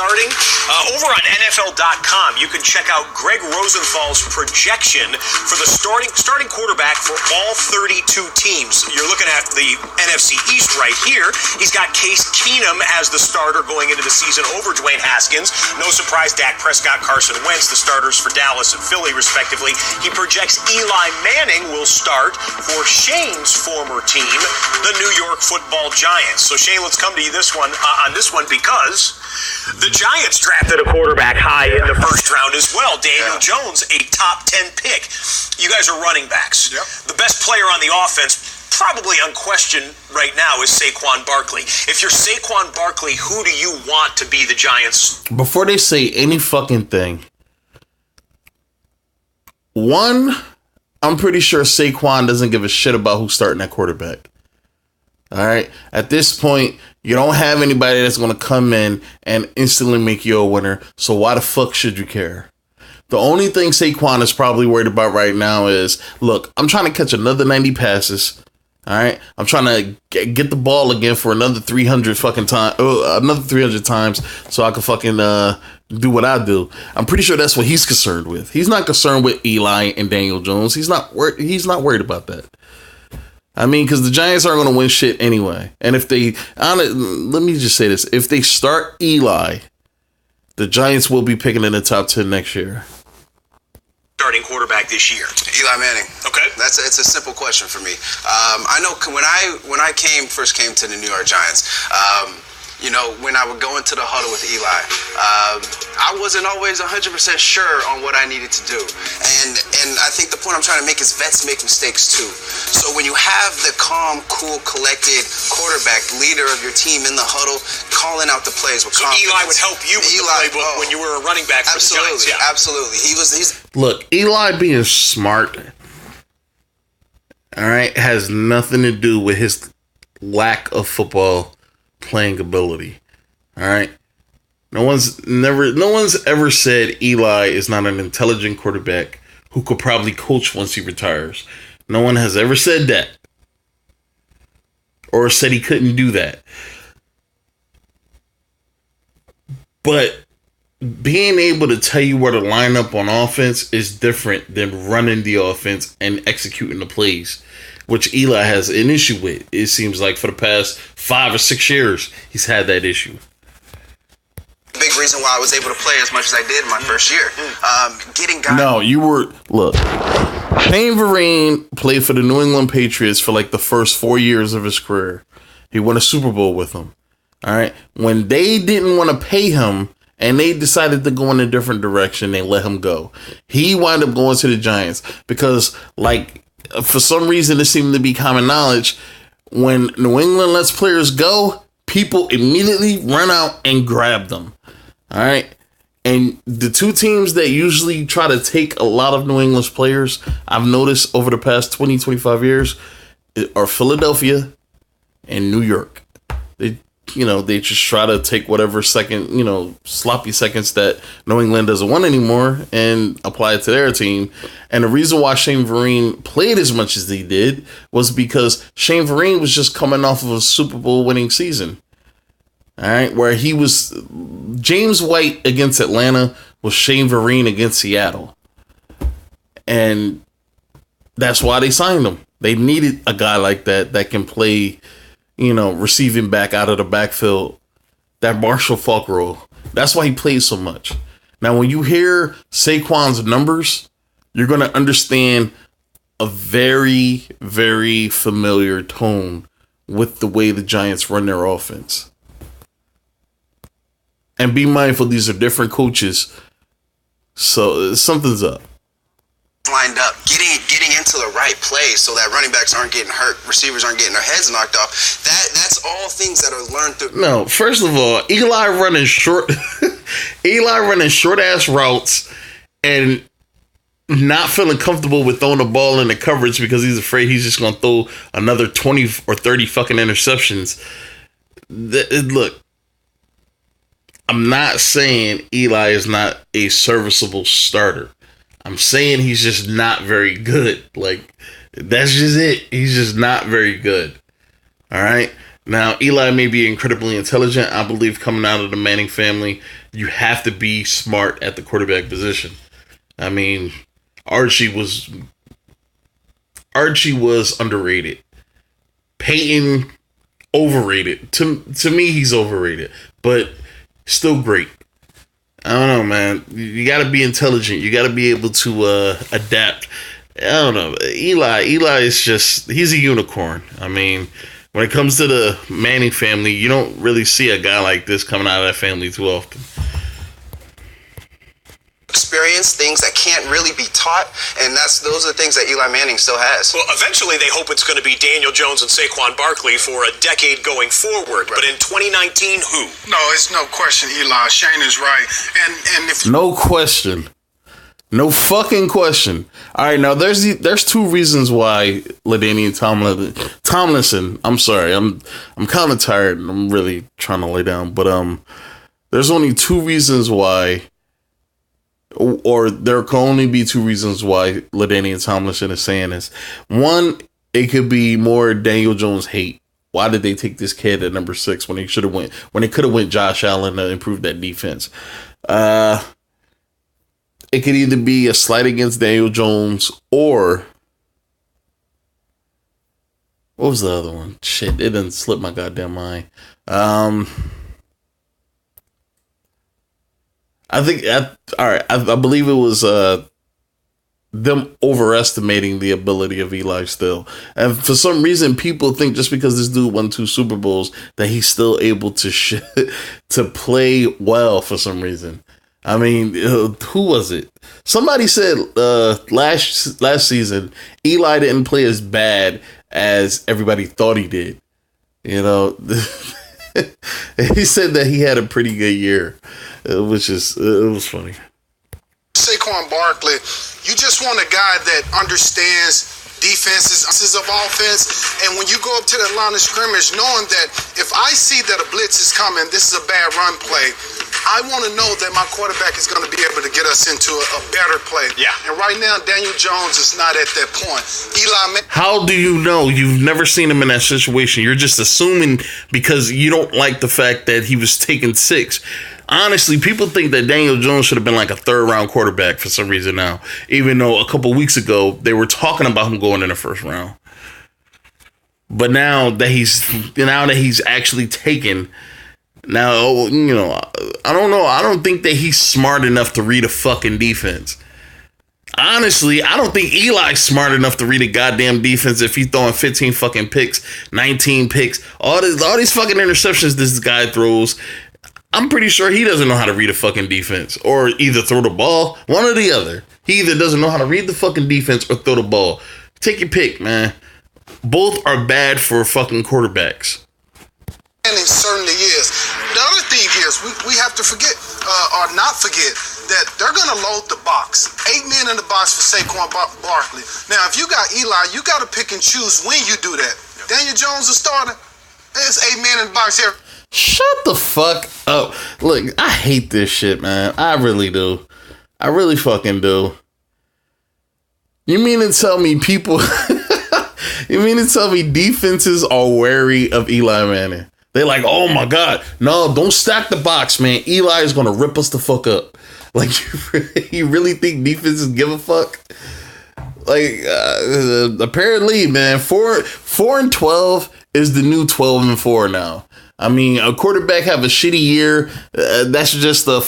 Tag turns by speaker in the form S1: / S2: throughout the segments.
S1: starting? Over on NFL.com, you can check out Greg Rosenthal's projection for the starting quarterback for all 32 teams. You're looking at the NFC East right here. He's got Case Keenum as the starter going into the season over Dwayne Haskins. No surprise, Dak Prescott, Carson Wentz, the starters for Dallas and Philly, respectively. He projects Eli Manning will start for Shane's former team, the New York Football Giants. So, Shane, let's come to you on this one because the Giants drafted a quarterback high in the first round as well. Daniel Jones, a top 10 pick. You guys are running backs. Yep. The best player on the offense, probably unquestioned right now, is Saquon Barkley. If you're Saquon Barkley, who do you want to be the Giants?
S2: Before they say any fucking thing, one, I'm pretty sure Saquon doesn't give a shit about who's starting that quarterback. All right. At this point, you don't have anybody that's going to come in and instantly make you a winner. So why the fuck should you care? The only thing Saquon is probably worried about right now is, look, I'm trying to catch another 90 passes. All right. I'm trying to get the ball again for another 300 fucking time, another 300 times so I can fucking do what I do. I'm pretty sure that's what he's concerned with. He's not concerned with Eli and Daniel Jones. He's not worried about that. I mean, because the Giants aren't going to win shit anyway. And if they, let me just say this. If they start Eli, the Giants will be picking in the top 10 next year.
S1: Starting quarterback this year?
S3: Eli Manning.
S1: Okay.
S3: It's a simple question for me. I know when I first came to the New York Giants, when I would go into the huddle with Eli, I wasn't always 100% sure on what I needed to do. And I think the point I'm trying to make is vets make mistakes too. So when you have the calm, cool, collected quarterback, leader of your team in the huddle, calling out the plays with confidence.
S1: Eli would help you with the playbook when you were a running back for the Giants. Yeah.
S3: Absolutely.
S2: Look, Eli being smart, all right, has nothing to do with his lack of football playing ability. All right. No one's ever said Eli is not an intelligent quarterback who could probably coach once he retires. No one has ever said that. Or said he couldn't do that. But being able to tell you where to line up on offense is different than running the offense and executing the plays, which Eli has an issue with. It seems like for the past 5 or 6 years, he's had that issue.
S3: Big reason why I was able to play as much as I did in my first year. Getting guys.
S2: No, look, Shane Vereen played for the New England Patriots for like the first 4 years of his career. He won a Super Bowl with them. All right. When they didn't want to pay him and they decided to go in a different direction, they let him go. He wound up going to the Giants because, like, for some reason, it seemed to be common knowledge. When New England lets players go, people immediately run out and grab them. All right. And the two teams that usually try to take a lot of New England's players, I've noticed over the past 20, 25 years, are Philadelphia and New York. They just try to take whatever sloppy seconds that New England doesn't want anymore and apply it to their team. And the reason why Shane Vereen played as much as he did was because Shane Vereen was just coming off of a Super Bowl winning season. All right, where he was James White against Atlanta was Shane Vereen against Seattle. And that's why they signed him. They needed a guy like that can play, receiving back out of the backfield, that Marshall Faulk role. That's why he plays so much. Now, when you hear Saquon's numbers, you're going to understand a very, very familiar tone with the way the Giants run their offense. And be mindful, these are different coaches. So something's up.
S3: Lined up, getting into the right place so that running backs aren't getting hurt, receivers aren't getting their heads knocked off. That's all things that are learned through.
S2: No, first of all, Eli running short ass routes and not feeling comfortable with throwing the ball in the coverage because he's afraid he's just going to throw another 20 or 30 fucking interceptions. Look, I'm not saying Eli is not a serviceable starter. I'm saying he's just not very good. Like, that's just it. He's just not very good. All right. Now, Eli may be incredibly intelligent. I believe coming out of the Manning family, you have to be smart at the quarterback position. I mean, Archie was underrated. Peyton, overrated. To me, he's overrated, but still great. I don't know, man. You got to be intelligent. You got to be able to adapt. I don't know. Eli is he's a unicorn. I mean, when it comes to the Manning family, you don't really see a guy like this coming out of that family too often.
S3: Experience things that can't really be taught, and those are things that Eli Manning still has.
S1: Well, eventually they hope it's going to be Daniel Jones and Saquon Barkley for a decade going forward. Right. But in 2019, who?
S4: No, it's no question, Eli. Shane is right. And if
S2: no question. No fucking question. All right, now there's two reasons why LaDainian Tomlinson. I'm sorry, I'm kind of tired. I'm really trying to lay down, but there's only two reasons why, or there can only be two reasons why LaDainian Tomlinson is saying this. One, it could be more Daniel Jones hate. Why did they take this kid at number 6 when they could have went Josh Allen to improve that defense? It could either be a slight against Daniel Jones or what was the other one? Shit, it didn't slip my goddamn mind. I believe it was them overestimating the ability of Eli still. And for some reason, people think just because this dude won 2 Super Bowls that he's still able to play well for some reason. I mean, who was it? Somebody said last season Eli didn't play as bad as everybody thought he did. You know, he said that he had a pretty good year, which is it was funny.
S4: Saquon Barkley, you just want a guy that understands defenses of offense, and when you go up to the line of scrimmage, knowing that if I see that a blitz is coming, this is a bad run play, I want to know that my quarterback is going to be able to get us into a better play.
S1: Yeah.
S4: And right now, Daniel Jones is not at that point.
S2: How do you know? You've never seen him in that situation. You're just assuming because you don't like the fact that he was taken 6. Honestly, people think that Daniel Jones should have been like a 3rd-round quarterback for some reason now, even though a couple weeks ago they were talking about him going in the 1st round. But now that he's actually taken, now, you know, I don't know. I don't think that he's smart enough to read a fucking defense. Honestly, I don't think Eli's smart enough to read a goddamn defense if he's throwing 15 fucking picks, 19 picks, all these fucking interceptions this guy throws. I'm pretty sure he doesn't know how to read a fucking defense or either throw the ball, one or the other. He either doesn't know how to read the fucking defense or throw the ball. Take your pick, man. Both are bad for fucking quarterbacks.
S4: And it certainly is. The other thing is we have to forget or not forget that they're going to load the box. 8 men in the box for Saquon Barkley. Now, if you got Eli, you got to pick and choose when you do that. Daniel Jones is starting. There's 8 men in the box here.
S2: Shut the fuck up. Look, I hate this shit, man. I really do. I really fucking do. You mean to tell me you mean to tell me defenses are wary of Eli Manning? They're like, oh my God, no, don't stack the box, man. Eli is going to rip us the fuck up. Like, you really think defenses give a fuck? Like, apparently, man, 4-12 is the new 12-4 now. I mean, a quarterback have a shitty year. That's just a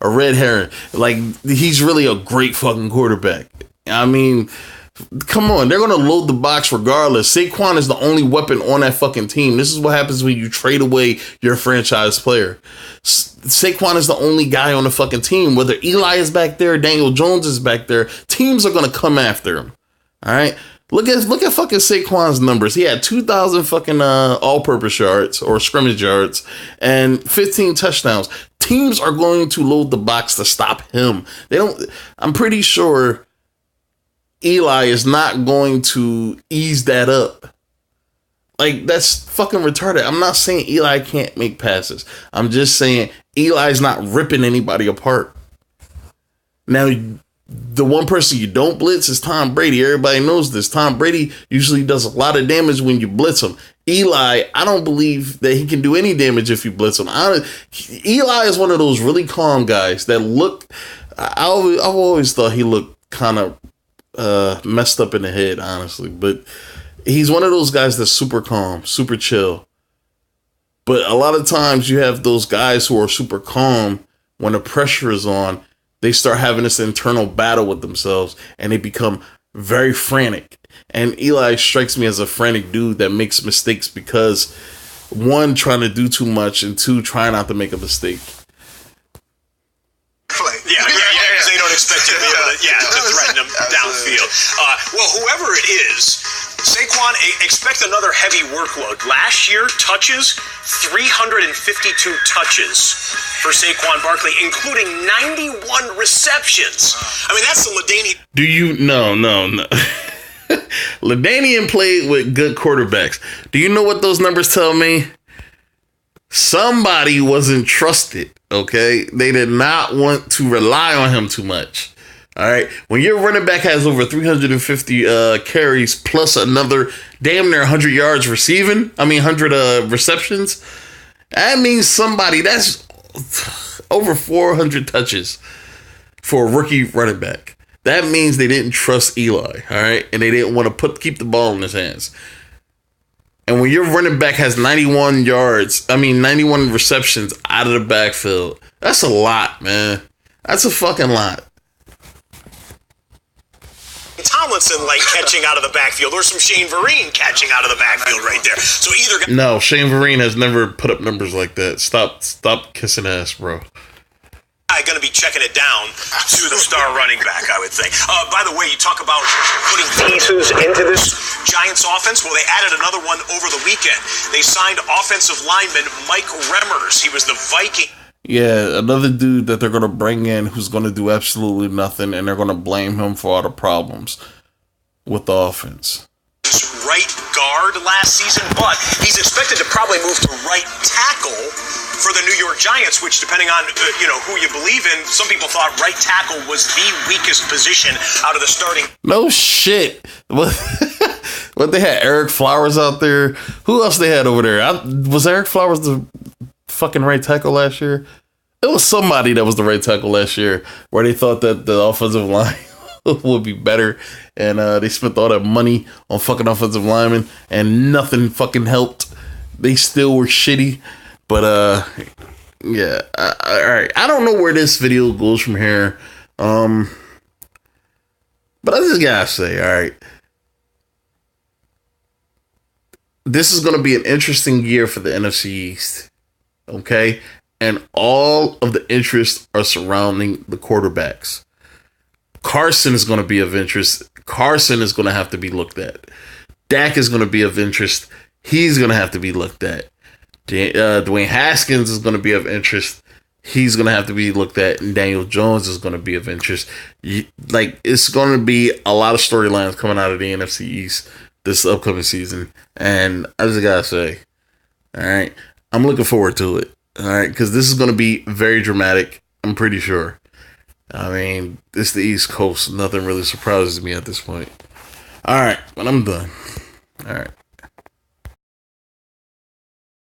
S2: red herring. Like, he's really a great fucking quarterback. I mean, come on, they're gonna load the box regardless. Saquon is the only weapon on that fucking team. This is what happens when you trade away your franchise player. Saquon is the only guy on the fucking team. Whether Eli is back there, Daniel Jones is back there, teams are gonna come after him. All right. Look at fucking Saquon's numbers. He had 2,000 fucking all-purpose yards or scrimmage yards and 15 touchdowns. Teams are going to load the box to stop him. I'm pretty sure Eli is not going to ease that up. Like, that's fucking retarded. I'm not saying Eli can't make passes. I'm just saying Eli's not ripping anybody apart. Now, The one person you don't blitz is Tom Brady. Everybody knows this. Tom Brady usually does a lot of damage when you blitz him. Eli, I don't believe that he can do any damage if you blitz him. Eli is one of those really calm guys that look. I've always thought he looked kind of messed up in the head, honestly. But he's one of those guys that's super calm, super chill. But a lot of times you have those guys who are super calm when the pressure is on. They start having this internal battle with themselves and they become very frantic. And Eli strikes me as a frantic dude that makes mistakes because, one, trying to do too much, and two, trying not to make a mistake.
S1: Yeah, because they don't expect you to be able to threaten them downfield. Well, whoever it is, Saquon, expect another heavy workload. Last year, 352 touches for Saquon Barkley, including 91 receptions. I mean, that's the LaDainian.
S2: Do you? No. LaDainian played with good quarterbacks. Do you know what those numbers tell me? Somebody wasn't trusted, okay? They did not want to rely on him too much. All right, when your running back has over 350 carries plus another damn near 100 yards receiving, 100 receptions, that means somebody that's over 400 touches for a rookie running back. That means they didn't trust Eli, all right, and they didn't want to keep the ball in his hands. And when your running back has 91 receptions out of the backfield, that's a lot, man. That's a fucking lot.
S1: Tomlinson catching out of the backfield, or some Shane Vereen catching out of the backfield right there. So either
S2: no, Shane Vereen has never put up numbers like that. Stop kissing ass, bro.
S1: Going to be checking it down to the star running back, I would think. By the way, you talk about putting pieces into this Giants offense. Well, they added another one over the weekend. They signed offensive lineman Mike Remmers. He was the Viking.
S2: Yeah, another dude that they're going to bring in who's going to do absolutely nothing, and they're going to blame him for all the problems with the offense.
S1: Right guard last season, but he's expected to probably move to right tackle for the New York Giants, which, depending on who you believe in, some people thought right tackle was the weakest position out of the starting.
S2: No shit. What they had Eric Flowers out there. Who else they had over there? Was Eric Flowers the fucking right tackle last year? It was somebody that was the right tackle last year where they thought that the offensive line would be better, and they spent all that money on fucking offensive linemen and nothing fucking helped. They still were shitty. But yeah, all right. I don't know where this video goes from here. But I just gotta say, all right, this is gonna be an interesting year for the NFC East. Okay, and all of the interests are surrounding the quarterbacks. Carson is going to be of interest. Carson is going to have to be looked at. Dak is going to be of interest. He's going to have to be looked at. Dwayne Haskins is going to be of interest. He's going to have to be looked at. And Daniel Jones is going to be of interest. It's going to be a lot of storylines coming out of the NFC East this upcoming season. And I just got to say, all right, I'm looking forward to it. All right, because this is going to be very dramatic. I'm pretty sure. I mean, it's the East Coast. Nothing really surprises me at this point. All right, but I'm done. All right.